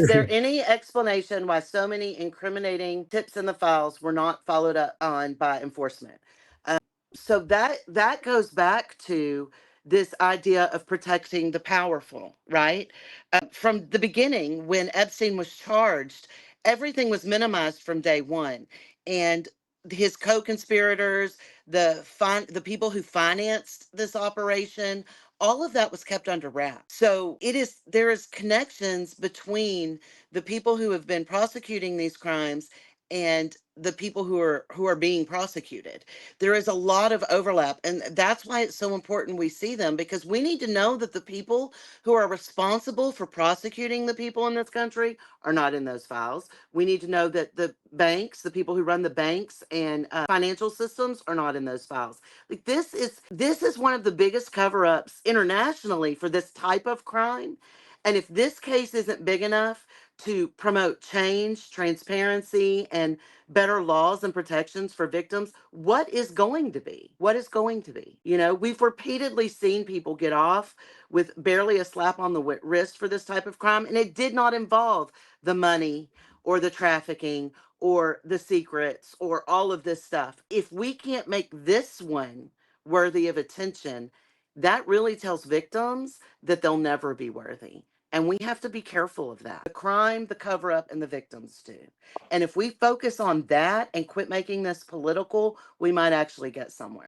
Is there any explanation why so many incriminating tips in the files were not followed up on by enforcement? So that goes back to this idea of protecting the powerful, right? From the beginning, when Epstein was charged, everything was minimized from day one, and his co-conspirators, the people who financed this operation, all of that was kept under wraps. So there is connections between the people who have been prosecuting these crimes and the people who are being prosecuted. There is a lot of overlap, and that's why it's so important we see them, because we need to know that the people who are responsible for prosecuting the people in this country are not in those files. We need to know that the banks, the people who run the banks and financial systems, are not in those files. Like, this is one of the biggest cover-ups internationally for this type of crime. And if this case isn't big enough to promote change, transparency, and better laws and protections for victims, what is going to be? What is going to be? We've repeatedly seen people get off with barely a slap on the wrist for this type of crime, and it did not involve the money or the trafficking or the secrets or all of this stuff. If we can't make this one worthy of attention, that really tells victims that they'll never be worthy. And we have to be careful of that. The crime, the cover up, and the victims do. And if we focus on that and quit making this political, we might actually get somewhere.